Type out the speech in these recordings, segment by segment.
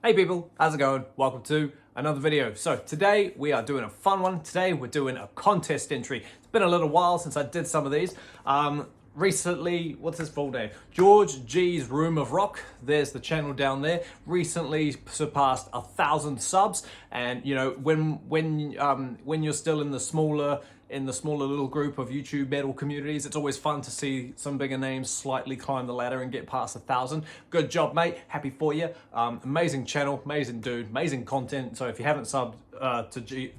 Hey people, how's it going? Welcome to another video. So today we are doing a fun one. Today we're doing a contest entry. It's been a little while since I did some of these. Recently, what's his full name? George G's Room of Rock. There's the channel down there. Recently surpassed 1,000 subs, and you know when you're still in the smaller little group of YouTube metal communities, it's always fun to see some bigger names slightly climb the ladder and get past 1,000. Good job, mate. Happy for you. Amazing channel, amazing dude, amazing content. So if you haven't subbed to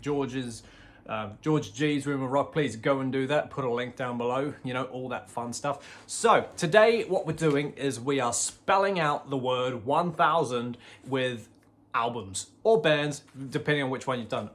George G's Room of Rock, please go and do that. Put a link down below, you know, all that fun stuff. So today what we're doing is we are spelling out the word 1,000 with albums or bands, depending on which one you've done.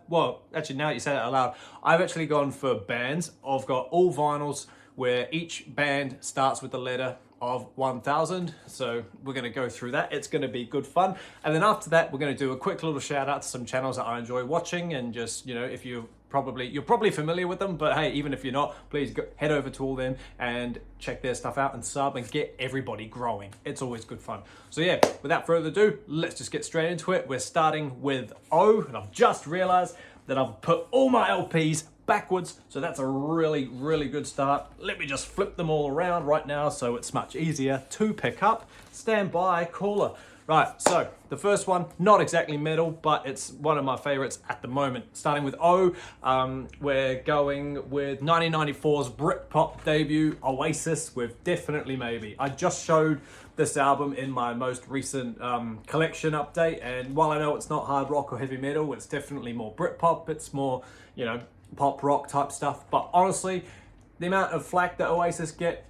Well, actually now you say it out loud, I've actually gone for bands. I've got all vinyls where each band starts with the letter of 1,000. So we're going to go through that. It's going to be good fun. And then after that, we're going to do a quick little shout out to some channels that I enjoy watching, and just, you know, if you're probably familiar with them, but hey, even if you're not, please head over to all them and check their stuff out and sub and get everybody growing. It's always good fun. So yeah, without further ado, let's just get straight into it. We're starting with O, and I've just realized that I've put all my LPs backwards, so that's a really good start. Let me just flip them all around right now so it's much easier to pick up. Stand by, caller. Right, so the first one, not exactly metal, but it's one of my favorites at the moment. Starting with O, we're going with 1994's Britpop debut, Oasis, with Definitely Maybe. I just showed this album in my most recent collection update, and while I know it's not hard rock or heavy metal, it's definitely more Britpop. It's more, you know, pop rock type stuff. But honestly, the amount of flack that Oasis get,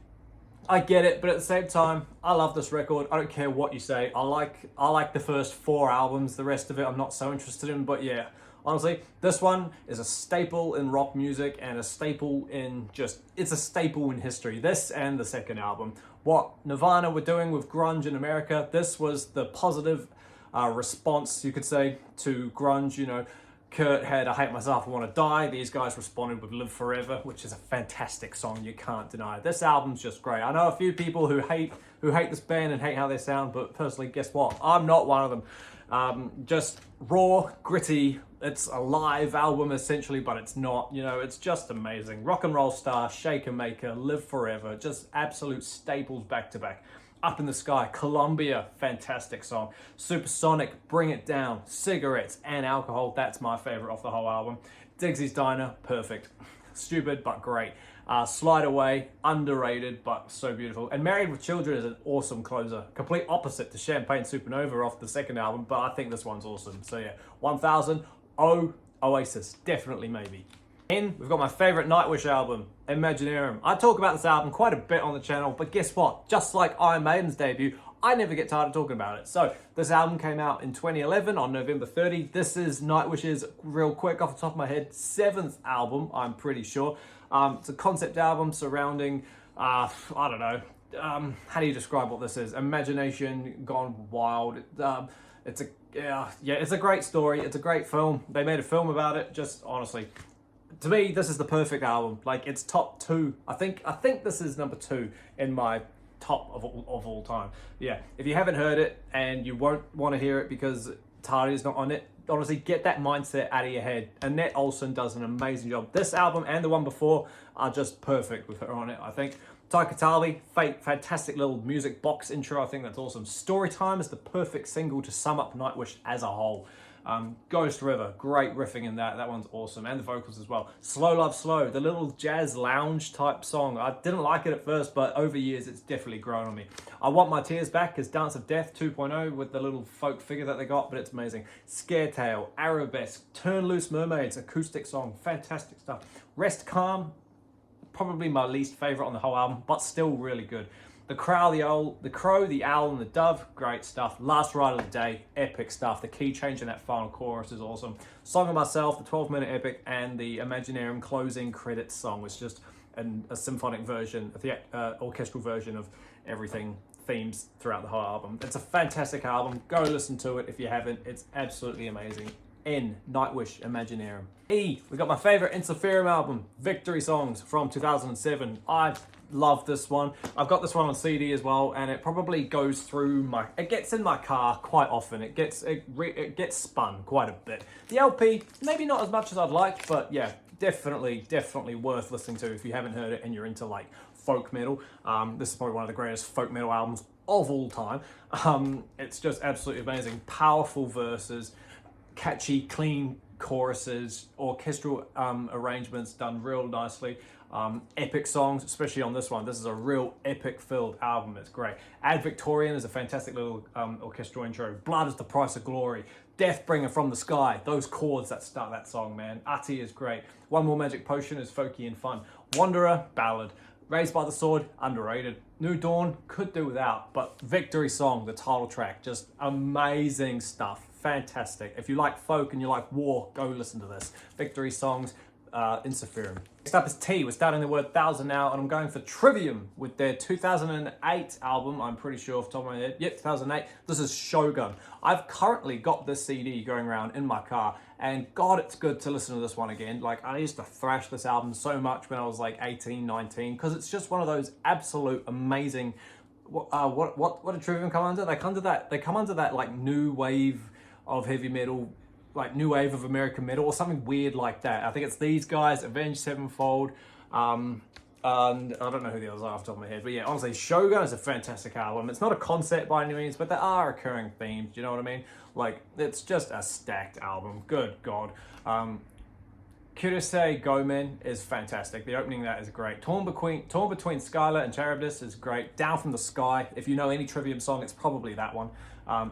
I get it, but at the same time, I love this record. I don't care what you say. I like the first 4 albums. The rest of it I'm not so interested in, but yeah, honestly, this one is a staple in rock music and a staple in it's a staple in history. This and the second album. What Nirvana were doing with grunge in America, this was the positive response, you could say, to grunge. You know, Kurt had I Hate Myself, I Want to Die. These guys responded with Live Forever, which is a fantastic song, you can't deny. This album's just great. I know a few people who hate this band and hate how they sound, but personally, guess what? I'm not one of them. Just raw, gritty. It's a live album essentially, but it's not, you know, it's just amazing. Rock and Roll Star, Shaker Maker, Live Forever, just absolute staples back to back. Up in the Sky, Columbia, fantastic song. Supersonic, Bring It Down, Cigarettes and Alcohol, that's my favorite off the whole album. Digsy's Diner, perfect. Stupid, but great. Slide Away, underrated, but so beautiful. And Married with Children is an awesome closer. Complete opposite to Champagne Supernova off the second album, but I think this one's awesome. So yeah, 1,000, Oasis, Definitely Maybe. And we've got my favorite Nightwish album, Imaginarium. I talk about this album quite a bit on the channel, but guess what? Just like Iron Maiden's debut, I never get tired of talking about it. So this album came out in 2011 on November 30. This is Nightwish's, real quick off the top of my head, 7th album, I'm pretty sure. It's a concept album surrounding, I don't know, how do you describe what this is? Imagination gone wild. It's a great story. It's a great film. They made a film about it. Just honestly, to me, this is the perfect album. Like, it's top 2. I think this is number 2 in my top of all time. Yeah, if you haven't heard it and you won't want to hear it because Tari's not on it, honestly, get that mindset out of your head. Annette Olson does an amazing job. This album and the one before are just perfect with her on it, I think. Taika Waititi, fantastic little music box intro. I think that's awesome. Storytime is the perfect single to sum up Nightwish as a whole. Ghost River, great riffing in that. That one's awesome, and the vocals as well. Slow Love Slow, the little jazz lounge type song. I didn't like it at first, but over years it's definitely grown on me. I Want My Tears Back is Dance of Death 2.0 with the little folk figure that they got, but it's amazing. Scare Tale, Arabesque, Turn Loose Mermaids, acoustic song, fantastic stuff. Rest Calm, probably my least favorite on the whole album, but still really good. The Crow, the Owl, and the Dove, great stuff. Last Ride of the Day, epic stuff. The key change in that final chorus is awesome. Song of Myself, the 12-minute epic, and the Imaginarium closing credits song was just a symphonic version, the orchestral version of everything, themes throughout the whole album. It's a fantastic album. Go listen to it if you haven't. It's absolutely amazing. N, Nightwish, Imaginarium. E, we got my favorite Interferum album, Victory Songs from 2007. I love this one. I've got this one on CD as well, and it probably goes through it gets in my car quite often. It gets spun quite a bit. The LP, maybe not as much as I'd like, but yeah, definitely worth listening to if you haven't heard it and you're into like folk metal. This is probably one of the greatest folk metal albums of all time. It's just absolutely amazing. Powerful verses, catchy, clean choruses, orchestral arrangements done real nicely. Epic songs, especially on this one. This is a real epic-filled album. It's great. Ad Victorian is a fantastic little orchestral intro. Blood is the Price of Glory. Deathbringer from the Sky. Those chords that start that song, man. Ati is great. One More Magic Potion is folky and fun. Wanderer, ballad. Raised by the Sword, underrated. New Dawn, could do without. But Victory Song, the title track, just amazing stuff. Fantastic. If you like folk and you like war, go listen to this. Victory Songs, Insiferum. Next up is T. We're starting the word 1000 now, and I'm going for Trivium with their 2008 album. I'm pretty sure off the top of my head. Yep, 2008. This is Shogun. I've currently got this CD going around in my car, and God, it's good to listen to this one again. Like, I used to thrash this album so much when I was like 18, 19, because it's just one of those absolute amazing. What did Trivium come under? They come under that like new wave of heavy metal, like new wave of American metal or something weird like that. I think it's these guys, Avenged Sevenfold, and I don't know who the others are off the top of my head, but yeah, honestly, Shogun is a fantastic album. It's not a concept by any means, but there are recurring themes, you know what I mean? Like, it's just a stacked album, good God. Kirase Gomen is fantastic. The opening of that is great. Torn Between Skylar and Charybdis is great. Down from the Sky, if you know any Trivium song, it's probably that one.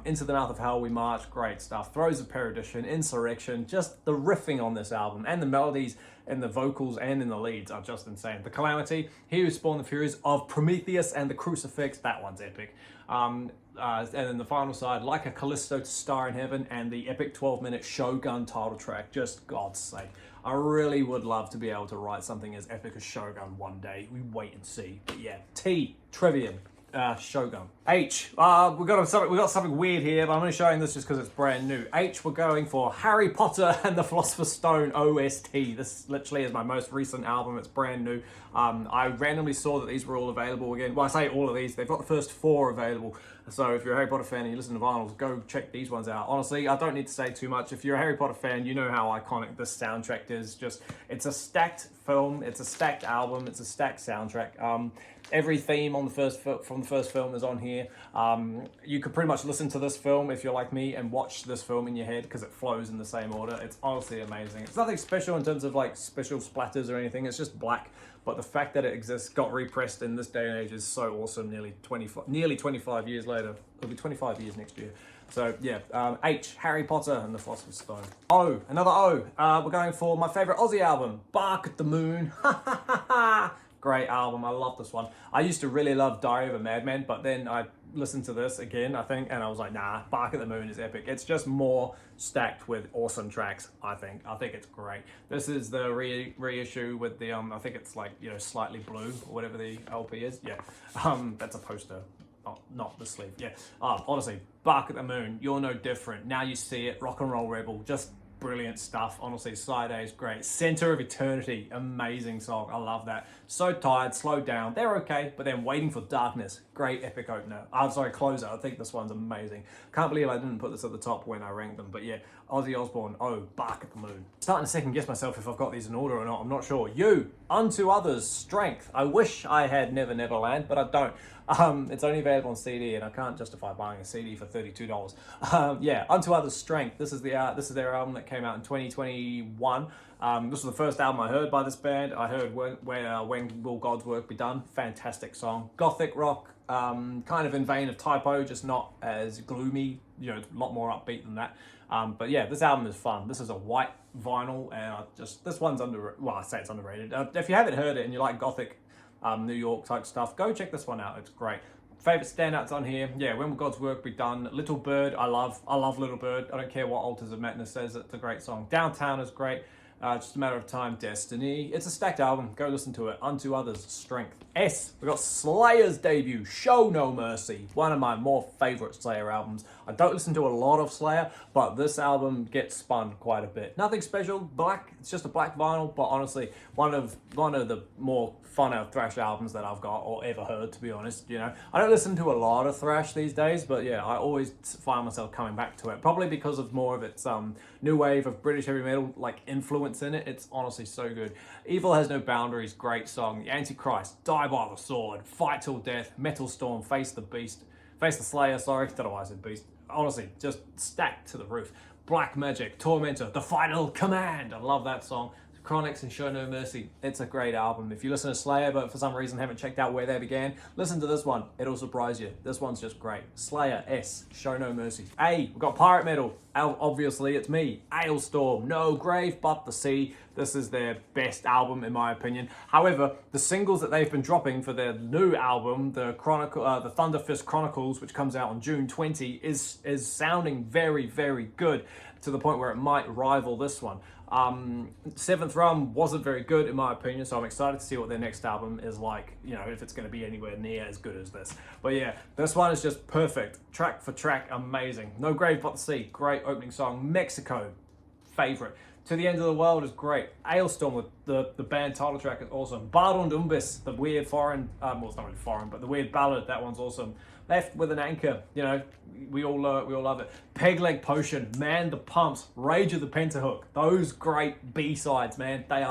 Into the Mouth of Hell We March, great stuff. Throes of Perdition, Insurrection, just the riffing on this album and the melodies and the vocals and in the leads are just insane. The Calamity, He Who Spawned the Furies of Prometheus and the Crucifix, that one's epic. And then the final side, Like a Callisto to Star in Heaven, and the epic 12-minute Shogun title track, just God's sake. I really would love to be able to write something as epic as Shogun one day. We wait and see. But yeah, T, Trivium. Shogun. H, we got something weird here, but I'm only showing this just because it's brand new. H, we're going for Harry Potter and the Philosopher's Stone OST. This literally is my most recent album. It's brand new. I randomly saw that these were all available again. Well, I say all of these. They've got the first 4 available. So if you're a Harry Potter fan and you listen to vinyls, go check these ones out. Honestly, I don't need to say too much. If you're a Harry Potter fan, you know how iconic this soundtrack is. Just, it's a stacked film. It's a stacked album. It's a stacked soundtrack. Every theme on from the first film is on here. You could pretty much listen to this film if you're like me and watch this film in your head because it flows in the same order. It's honestly amazing. It's nothing special in terms of like special splatters or anything. It's just black. But the fact that it exists, got repressed in this day and age is so awesome. Nearly 25 years later. It'll be 25 years next year. So yeah, H, Harry Potter and the Philosopher's Stone. O, another O. We're going for my favorite Aussie album, Bark at the Moon. Great album. I love this one. I used to really love Diary of a Madman, but then I listened to this again, I think, and I was like, nah, Bark at the Moon is epic. It's just more stacked with awesome tracks, I think. I think it's great. This is the reissue with the, I think it's like, you know, slightly blue or whatever the LP is. Yeah, that's a poster. Oh, not the sleeve. Yeah. Honestly, Bark at the Moon, You're No Different. Now You See It, Rock and Roll Rebel, just brilliant stuff. Honestly, Side A is great. Center of Eternity, amazing song. I love that. So Tired, Slow Down, they're okay, but then Waiting for Darkness, great epic opener. I'm sorry, closer. I think this one's amazing. Can't believe I didn't put this at the top when I ranked them, but yeah, Ozzy Osbourne, oh, Bark at the Moon. Starting to second guess myself if I've got these in order or not, I'm not sure. You, Unto Others, Strength. I wish I had Never Neverland, but I don't. It's only available on CD, and I can't justify buying a CD for $32. Yeah, Unto Others, Strength. This is their album that came out in 2021. This was the first album I heard by this band. I heard When Will God's Work Be Done? Fantastic song. Gothic rock, kind of in vein of Typo, just not as gloomy. You know, a lot more upbeat than that. But yeah, this album is fun. This is a white vinyl, and this one's I say it's underrated. If you haven't heard it and you like Gothic, New York type stuff, go check this one out. It's great. Favorite standouts on here, yeah, When Will God's Work Be Done? Little Bird, I love Little Bird. I don't care what Altars of Madness says, it's a great song. Downtown is great. Just a Matter of Time, Destiny. It's a stacked album. Go listen to it. Unto Others, Strength. S, we got Slayer's debut, Show No Mercy. One of my more favorite Slayer albums. I don't listen to a lot of Slayer, but this album gets spun quite a bit. Nothing special, black, it's just a black vinyl, but honestly, one of the more funner thrash albums that I've got or ever heard, to be honest. You know, I don't listen to a lot of thrash these days, but yeah, I always find myself coming back to it, probably because of more of its new wave of British heavy metal like influence in it. It's honestly so good. Evil Has No Boundaries, great song. The Antichrist, Die by the Sword, Fight Till Death, Metal Storm, Face the Slayer, sorry, don't know why I said beast. Honestly, just stacked to the roof. Black Magic, Tormentor, The Final Command, I love that song. Chronics and Show No Mercy. It's a great album. If you listen to Slayer, but for some reason haven't checked out where they began, listen to this one. It'll surprise you. This one's just great. Slayer, S, Show No Mercy. A, we've got Pirate Metal. Obviously, it's me. Ailstorm, No Grave But the Sea. This is their best album, in my opinion. However, the singles that they've been dropping for their new album, the Thunderfist Chronicles, which comes out on June 20, is sounding very, very good, to the point where it might rival this one. Seventh Rum wasn't very good in my opinion, so I'm excited to see what their next album is like, you know, if it's going to be anywhere near as good as this. But yeah, this one is just perfect, track for track, amazing. No Grave But the Sea, great opening song. Mexico, favorite. To the End of the World is great. Ailstorm, the band title track, is awesome. Bard und Umbis, the weird foreign, well, it's not really foreign, but the weird ballad, that one's awesome. Left with an Anchor, you know, we all love it. Peg Leg Potion, Man the Pumps, Rage of the Pentahook. Those great B-sides, man. They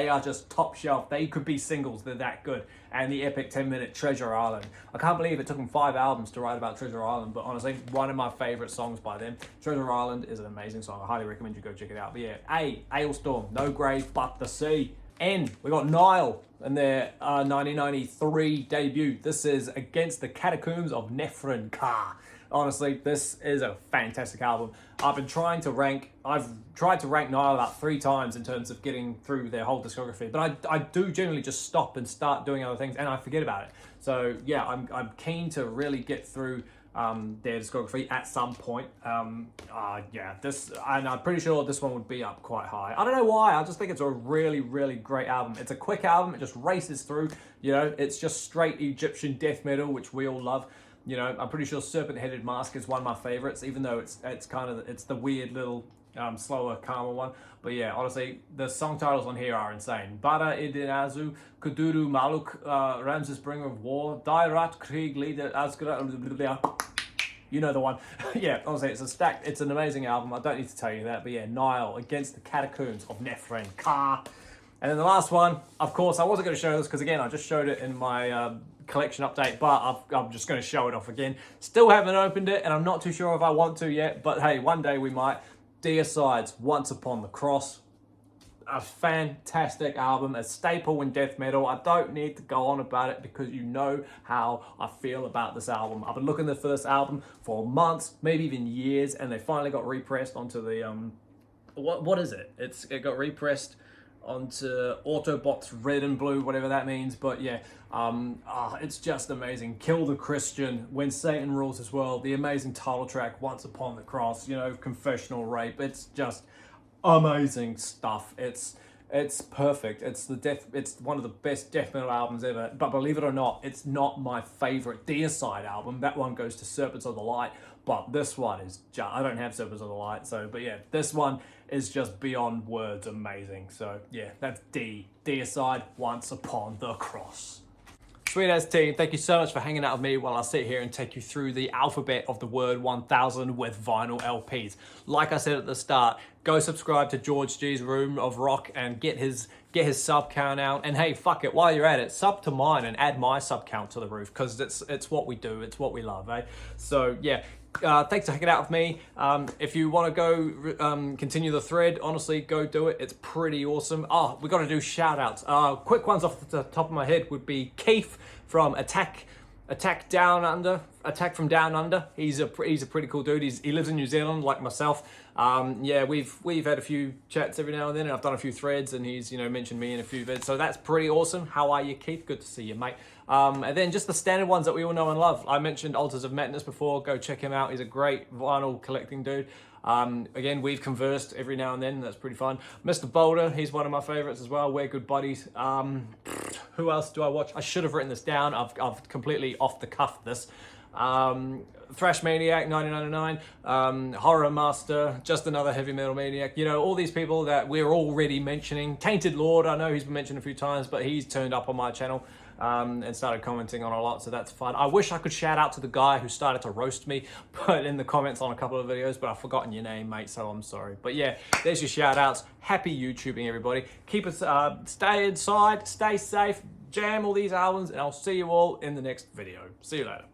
are just top shelf. They could be singles. They're that good. And the epic 10-minute Treasure Island. I can't believe it took them 5 albums to write about Treasure Island, but honestly, one of my favorite songs by them. Treasure Island is an amazing song. I highly recommend you go check it out. But yeah, A, Ailstorm, No Grave But the Sea. N, we got Nile and their 1993 debut. This is Against the Catacombs of Nephren Ka. Honestly, this is a fantastic album. I've tried to rank Nile about 3 times in terms of getting through their whole discography, but I do generally just stop and start doing other things and I forget about it. So yeah, I'm keen to really get through their discography at some point. Yeah, and I'm pretty sure this one would be up quite high. I don't know why, I just think it's a really, really great album. It's a quick album, it just races through, you know, it's just straight Egyptian death metal, which we all love. You know, I'm pretty sure Serpent Headed Mask is one of my favorites, even though it's the weird little slower, calmer one. But yeah, honestly, the song titles on here are insane. Bara Idinazu, Kuduru Maluk, Ramses Bringer of War, Dairat Krieg Leader Asgra. You know the one. Yeah, honestly, it's an amazing album. I don't need to tell you that. But yeah, Nile, Against the Catacombs of Nephren Ka. And then the last one, of course, I wasn't going to show this because again, I just showed it in my collection update, but I'm just going to show it off again. Still haven't opened it, and I'm not too sure if I want to yet, but hey, one day we might. Deicide's Once Upon the Cross. A fantastic album, a staple in death metal. I don't need to go on about it because you know how I feel about this album. I've been looking for this album for months, maybe even years, and they finally got repressed onto the what is it? It got repressed onto Autobots Red and Blue, whatever that means. But yeah, it's just amazing. Kill the Christian, When Satan Rules This World, the amazing title track Once Upon the Cross, you know, Confessional Rape. It's just amazing stuff. It's perfect. It's one of the best death metal albums ever. But believe it or not, it's not my favorite Deicide album. That one goes to Serpents of the Light. But this one is just, I don't have Serpents of the Light, but yeah, this one is just beyond words amazing. So yeah, that's Deicide, Once Upon the Cross. Sweet as team, thank you so much for hanging out with me while I sit here and take you through the alphabet of the word 1000 with vinyl LPs. Like I said at the start, go subscribe to George G's Room of Rock and get his sub count out. And hey, fuck it, while you're at it, sub to mine and add my sub count to the roof, because it's what we do, it's what we love, eh? So yeah, thanks for hanging out with me. If you want to go continue the thread, honestly, go do it. It's pretty awesome. Oh, we got to do shout outs. Quick ones off the top of my head would be Keith from Attack from Down Under. He's a pretty cool dude. He lives in New Zealand like myself. Yeah, we've had a few chats every now and then, and I've done a few threads, and he's mentioned me in a few vids. So that's pretty awesome. How are you, Keith? Good to see you, mate. And then just the standard ones that we all know and love. I mentioned Altars of Madness before. Go check him out. He's a great vinyl collecting dude. Again, we've conversed every now and then. That's pretty fun. Mr. Boulder, he's one of my favorites as well. We're good buddies. Who else do I watch? I should have written this down. I've completely off the cuff this. Thrash Maniac 1999, Horror Master, just another heavy metal maniac. You know, all these people that we're already mentioning. Tainted Lord, I know he's been mentioned a few times, but he's turned up on my channel and started commenting on a lot, so that's fun. I wish I could shout out to the guy who started to roast me, but in the comments on a couple of videos, but I've forgotten your name, mate, so I'm sorry. But yeah, there's your shout outs. Happy YouTubing, everybody. Keep us, stay inside, stay safe, jam all these albums, and I'll see you all in the next video. See you later.